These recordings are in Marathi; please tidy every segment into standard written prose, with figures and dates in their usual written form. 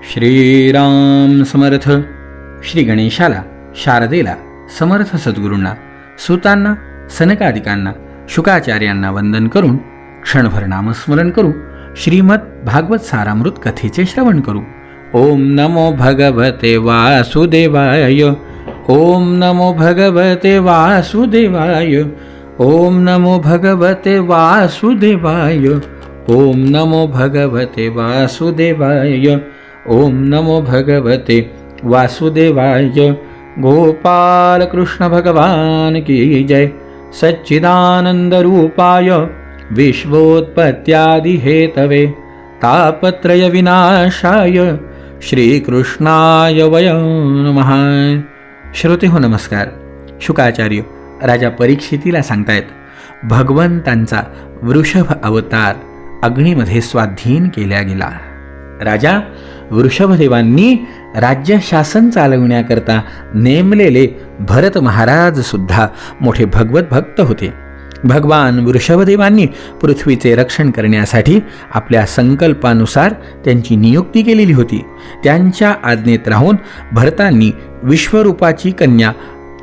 श्रीराम समर्थ. श्री गणेशाला, शारदेला, समर्थ सद्गुरूंना, सुतांना, सनकादिकांना, शुकाचार्यांना वंदन करून क्षणभर नामस्मरण करू. श्रीमद भागवत सारामृत कथेचे श्रवण करू. ओम नमो भगवते वासुदेवाय. ओम नमो भगवते वासुदेवाय. ओम नमो भगवते वासुदेवाय. ओम नमो भगवते वासुदेवाय. ओम नमो भगवते वासुदेवाय. गोपाल कृष्ण भगवान की जय. सच्चिदानंद रूपाय विश्वोत्पत्त्यादि हेतवे तापत्रय विनाशाय श्रीकृष्णाय वयं नमः. श्रोते हो नमस्कार. शुकाचार्य राजा परीक्षितीला सांगतायत, भगवंतांचा वृषभ अवतार अग्नीमध्ये स्वाधीन केला गेला. राजा वृषभदेवांनी राज्य शासन चालविण्याकरता नेमलेले भरत महाराज सुद्धा मोठे भगवत भक्त होते. भगवान वृषभदेवांनी पृथ्वीचे रक्षण करण्यासाठी आपल्या संकल्पानुसार त्यांची नियुक्ती केलेली होती. त्यांच्या आज्ञेत राहून भरतांनी विश्वरूपाची कन्या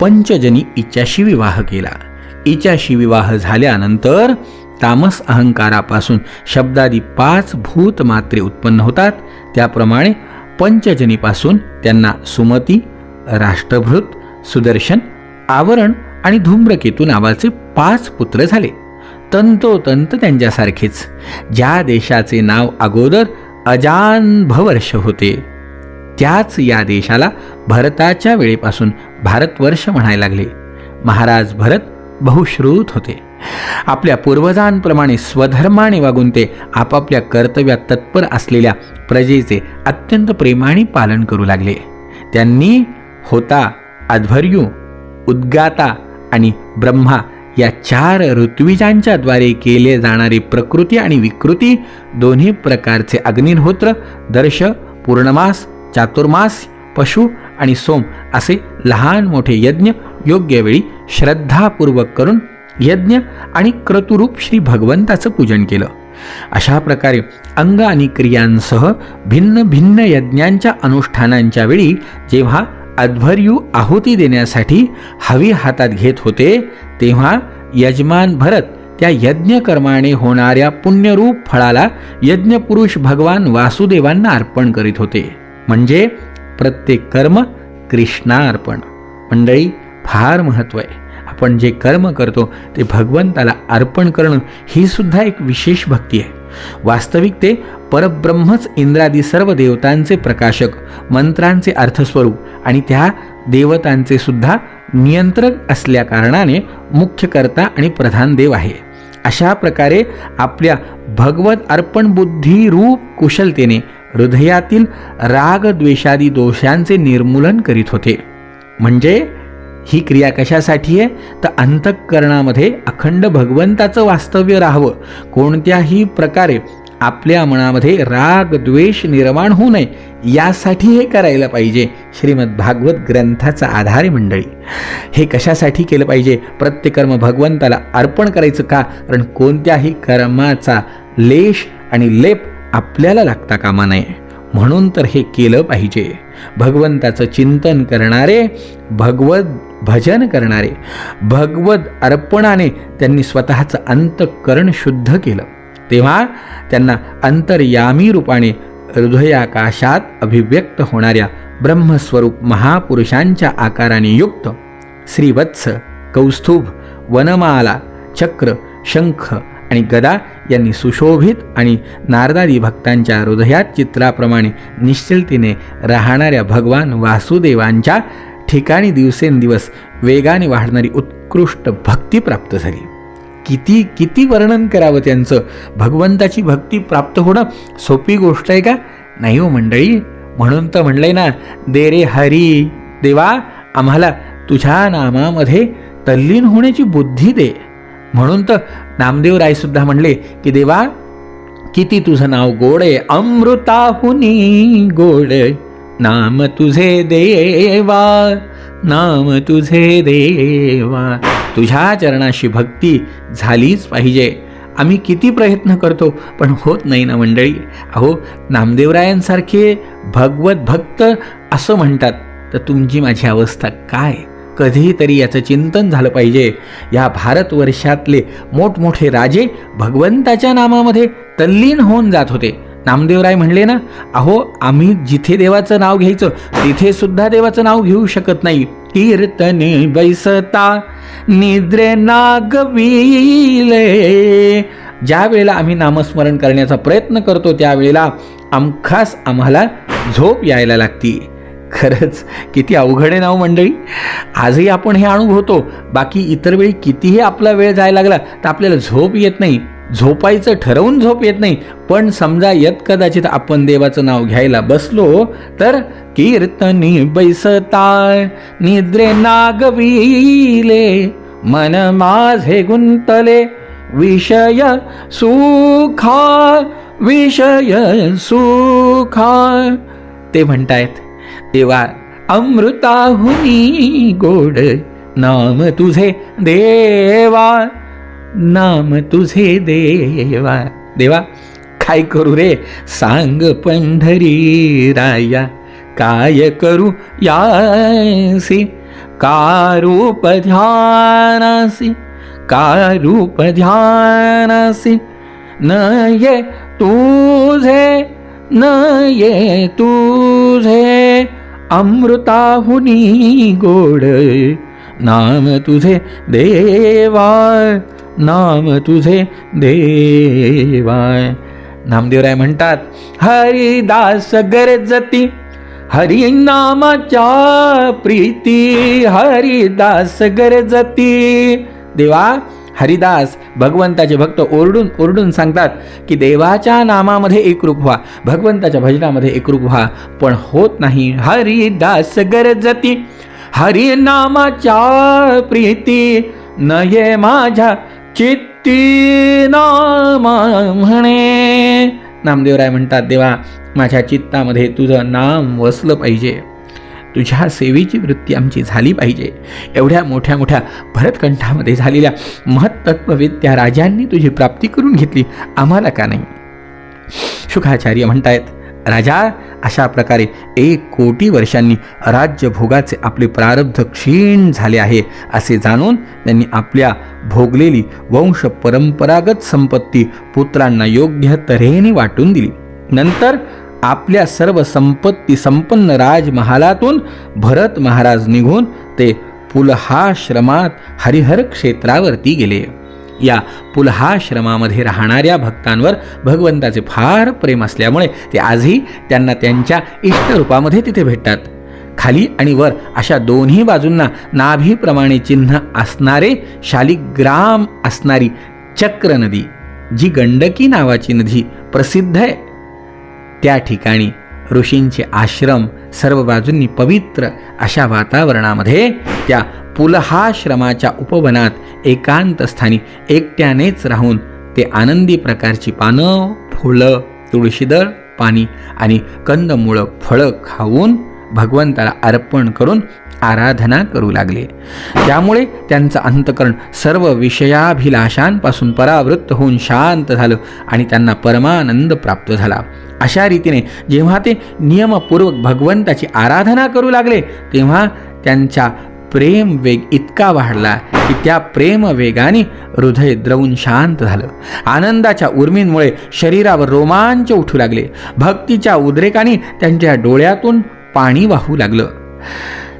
पंचजनी हिच्याशी विवाह केला. हिच्याशी विवाह झाल्यानंतर तामस अहंकारापासून शब्दादी 5 भूत मात्रे उत्पन्न होतात. त्याप्रमाणे पंचजनीपासून त्यांना सुमती, राष्ट्रभृत, सुदर्शन, आवरण आणि धूम्रकेतू नावाचे 5 पुत्र झाले. तंतोतंत त्यांच्यासारखेच. ज्या देशाचे नाव अगोदर अजानभवर्ष होते, त्याच या देशाला भरताच्या वेळेपासून भारतवर्ष म्हणायला लागले. महाराज भरत बहुश्रुत होते. आपल्या पूर्वजांप्रमाणे स्वधर्माने वागून ते आपापल्या कर्तव्यात तत्पर असलेल्या प्रजेचे अत्यंत प्रेमाने पालन करू लागले. त्यांनी होता, अध्वर्यू, उद्गाता आणि ब्रह्मा या 4 ऋत्विजांच्या द्वारे केले जाणारी प्रकृती आणि विकृती, दोन्ही प्रकारचे अग्निहोत्र, दर्श, पूर्णमास, चातुर्मास, पशु आणि सोम असे लहान मोठे यज्ञ योग्य वेळी श्रद्धापूर्वक करून यज्ञ आणि क्रतुरूप श्री भगवंताचं पूजन केलं. अशा प्रकारे अंग आणि क्रियांसह भिन्न भिन्न यज्ञांच्या अनुष्ठानांच्या वेळी जेव्हा अध्वर्यू आहुती देण्यासाठी हवी हातात घेत होते, तेव्हा यजमान भरत त्या यज्ञकर्माने होणाऱ्या पुण्यरूप फळाला यज्ञपुरुष भगवान वासुदेवांना अर्पण करीत होते. म्हणजे प्रत्येक कर्म कृष्णार्पण. मंडळी, फार महत्त्व आहे. आपण जे कर्म करतो ते भगवंताला अर्पण करणं ही सुद्धा एक विशेष भक्ती आहे. वास्तविक ते परब्रह्मच इंद्रादी सर्व देवतांचे प्रकाशक, मंत्रांचे अर्थस्वरूप आणि त्या देवतांचे सुद्धा नियंत्रक असल्या कारणाने मुख्य कर्ता आणि प्रधान देव आहे. अशा प्रकारे आपल्या भगवत अर्पण बुद्धी रूप कुशलतेने हृदयातील राग द्वेषादी दोषांचे निर्मूलन करीत होते. म्हणजे ही क्रिया कशासाठी आहे तर अंतःकरणामध्ये अखंड भगवंताचं वास्तव्य राहावं. कोणत्याही प्रकारे आपल्या मनामध्ये राग द्वेष निर्माण होऊ नये यासाठी हे करायला पाहिजे. श्रीमद भागवत ग्रंथाचा आधार आहे मंडळी. हे कशासाठी केलं पाहिजे? प्रत्येक कर्म भगवंताला अर्पण करायचं का? कारण कोणत्याही कर्माचा लेश आणि लेप आपल्याला लागता कामा नये, म्हणून तर हे केलं पाहिजे. भगवंताचं चिंतन करणारे, भगवत भजन करणारे, भगवत अर्पणाने त्यांनी स्वतःचं अंतःकरण शुद्ध केलं. तेव्हा त्यांना अंतर्यामी रूपाने हृदयाकाशात अभिव्यक्त होणाऱ्या ब्रह्मस्वरूप महापुरुषांच्या आकाराने युक्त श्रीवत्स, कौस्तुभ, वनमाला, चक्र, शंख आणि गदा यांनी सुशोभित आणि नारदादी भक्तांच्या हृदयात चित्राप्रमाणे निश्चलतेने राहणाऱ्या भगवान वासुदेवांच्या ठिकाणी दिवसेंदिवस वेगाने वाढणारी उत्कृष्ट भक्ती प्राप्त झाली. किती किती वर्णन करावं त्यांचं. भगवंताची भक्ती प्राप्त होणं सोपी गोष्ट आहे का? नाही हो मंडळी. म्हणून तर म्हणलंय ना, दे रे हरी देवा, आम्हाला तुझ्या नामामध्ये तल्लीन होण्याची बुद्धी दे. म्हणून तर नामदेव राय सुद्धा म्हणले की देवा, किती तुझं नाव गोड आहे, अमृताहुनी गोड नाम तुझे देवा, नाम तुझे देवा. तुझ्या चरणाशी भक्ती झालीच पाहिजे. आम्ही किती प्रयत्न करतो पण होत नाही ना मंडळी. अहो, नामदेवरायांसारखे भगवत भक्त असं म्हणतात, तर तुमची माझी अवस्था काय? कधीतरी याचं चिंतन झालं पाहिजे. या भारतवर्षातले मोठमोठे राजे भगवंताच्या नामामध्ये तल्लीन होऊन जात होते. नामदेवराय म्हणले ना, अहो आम्ही जिथे देवाचं नाव घ्यायचं तिथे सुद्धा देवाचं नाव घेऊ शकत नाही. कीर्तने बैसता निद्रे नागविले. ज्या वेळेला आम्ही नामस्मरण करण्याचा प्रयत्न करतो त्यावेळेला हमखास आम्हाला झोप यायला लागती. खरंच किती अवघड आहे नाव मंडळी. आजही आपण हे अनुभवतो. बाकी इतर वेळी कितीही आपला वेळ जायला लागला तर आपल्याला झोप येत नाही. झोपायचं ठरवून झोप येत नाही. पण समजा यत कदाचित आपण देवाचं नाव घ्यायला बसलो तर कीर्तनी बैसता निद्रे नागविले मन माझे गुंतले विषय सुखा विषय सुखा. ते म्हणतायत, देवा अमृताहुनी गोड नाम तुझे देवा नाम तुझे देवा. देवा काय करू रे सांग पंढरी राया, काय करू यासी का रूप ध्यानासी का रूप ध्यानासी. न ये तुझे न ये तुझे अमृताहुनी गोड नाम तुझे देवा नाम तुझे देवा. नामदेवराय म्हणतात, हरिदास गरजती हरी नामाच्या प्रीती हरिदास गरजती. देवा हरिदास भगवंताचे भक्त ओरडून ओरडून सांगतात की देवाच्या नामामध्ये एकरूप व्हा, भगवंताच्या भजनामध्ये एकरूप व्हा, पण होत नाही. हरिदास गरजती हरी नामाच्या प्रीती नये माझ्या चित्ती नाम म्हणे. नामदेवराय म्हणतात, देवा माझ्या चित्तामध्ये तुझं नाम वसलं पाहिजे, तुझ्या सेवेची वृत्ती आमची झाली पाहिजे. एवढ्या मोठ्या मोठ्या भरतकंठामध्ये झालेल्या महत्त्वविद त्या राजांनी तुझी प्राप्ती करून घेतली, आम्हाला का नाही? शुकाचार्य म्हणतायत, राजा अशा प्रकारे 1 कोटी वर्षांनी राज्यभोगाचे आपले प्रारब्ध क्षीण झाले आहे असे जाणून त्यांनी आपल्या भोगलेली वंश परंपरागत संपत्ती पुत्रांना योग्य तऱ्हेने वाटून दिली. नंतर आपल्या सर्व संपत्ती संपन्न राजमहालातून भरत महाराज निघून ते पुलहाश्रमात हरिहर क्षेत्रावरती गेले. या पुलहाश्रमामध्ये राहणाऱ्या भक्तांवर भगवंताचे फार प्रेम असल्यामुळे ते आजही त्यांना त्यांच्या इष्टरूपामध्ये तिथे भेटतात. खाली आणि वर अशा दोन्ही बाजूंना नाभीप्रमाणे चिन्ह असणारे शालिग्राम असणारी चक्र नदी, जी गंडकी नावाची नदी प्रसिद्ध आहे, त्या ठिकाणी ऋषींचे आश्रम सर्व बाजूंनी पवित्र अशा वातावरणामध्ये त्या पुलहाश्रमाच्या उपवनात एकांत स्थानी एकट्यानेच राहून ते आनंदी प्रकारची पानं, फुलं, तुळशीदळ, पाणी आणि कंदमुळं, फळं खाऊन भगवंताला अर्पण करून आराधना करू लागले. त्यामुळे त्यांचं अंतकरण सर्व विषयाभिलाषांपासून परावृत्त होऊन शांत झालं आणि त्यांना परमानंद प्राप्त झाला. अशा रीतीने जेव्हा ते नियमपूर्वक भगवंताची आराधना करू लागले तेव्हा त्यांचा प्रेम वेग इतका वाढला की त्या प्रेम वेगाने हृदय द्रवून शांत झालं. आनंदाच्या उर्मींमुळे शरीरावर रोमांच उठू लागले. भक्तीच्या उद्रेकाने त्यांच्या डोळ्यातून पाणी वाहू लागलं.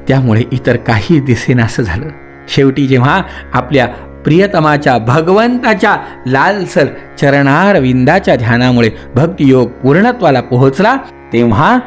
त्यामुळे इतर काही दिसेनासं झालं. शेवटी जेव्हा आपल्या प्रियतमाच्या भगवंताच्या लालसर चरणारविंदाच्या ध्यानामुळे भक्तियोग पूर्णत्वाला पोहोचला तेव्हा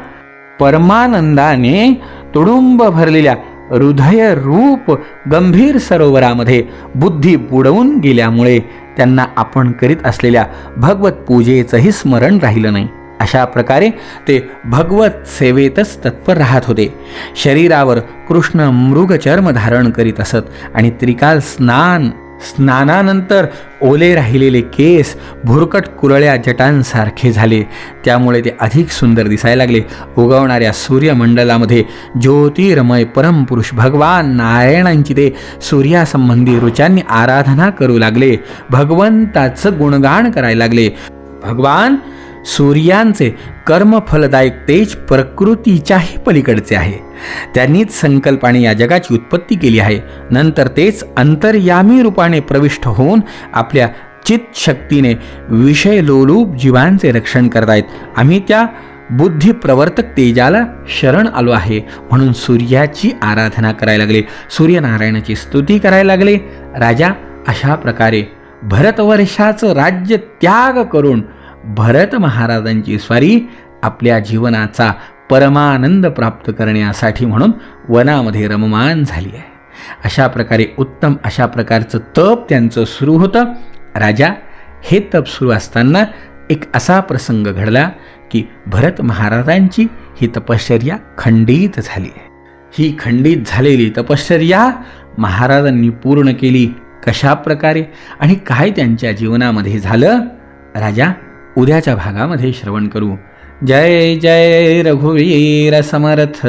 परमानंदाने तुडुंब भरलेल्या हृदय रूप गंभीर सरोवरामध्ये बुद्धी बुडवून गेल्यामुळे त्यांना आपण करीत असलेल्या भगवत पूजेचंही स्मरण राहिलं नाही. अशा प्रकारे ते भगवत सेवेतच तत्पर राहत होते. शरीरावर कृष्ण मृगचर्म धारण करीत असत आणि त्रिकाल स्नान स्नानानंतर ओले राहिलेले केस भुरकट कुरळ्या जटांसारखे झाले. त्यामुळे ते अधिक सुंदर दिसायला लागले. उगवणाऱ्या सूर्यमंडलामध्ये ज्योतिर्मय परमपुरुष भगवान नारायणांची ते सूर्यासंबंधी ऋचांनी आराधना करू लागले. भगवंताचं गुणगान करायला लागले. भगवान सूर्यांचे कर्मफलदायक तेज प्रकृतीच्याही पलीकडचे आहे. त्यांनीच संकल्पाने या जगाची उत्पत्ती केली आहे. नंतर तेच अंतर्यामी रूपाने प्रविष्ट होऊन आपल्या चित्तशक्तीने विषयलोलूप जीवांचे रक्षण करतायत. आम्ही त्या बुद्धिप्रवर्तक तेजाला शरण आलो आहे म्हणून सूर्याची आराधना करायला लागले. सूर्यनारायणाची स्तुती करायला लागले. राजा अशा प्रकारे भरतवर्षाचं राज्य त्याग करून भरत महाराजांची स्वारी आपल्या जीवनाचा परमानंद प्राप्त करण्यासाठी म्हणून वनामध्ये रममाण झाली आहे. अशा प्रकारे उत्तम अशा प्रकारचं तप त्यांचं सुरू होतं. राजा हे तप सुरू असताना एक असा प्रसंग घडला की भरत महाराजांची ही तपश्चर्या खंडित झाली आहे. ही खंडित झालेली तपश्चर्या महाराजांनी पूर्ण केली. कशा प्रकारे आणि काय त्यांच्या जीवनामध्ये झालं, राजा उद्याच्या भागामध्ये श्रवण करू. जय जय रघुवीर समर्थ.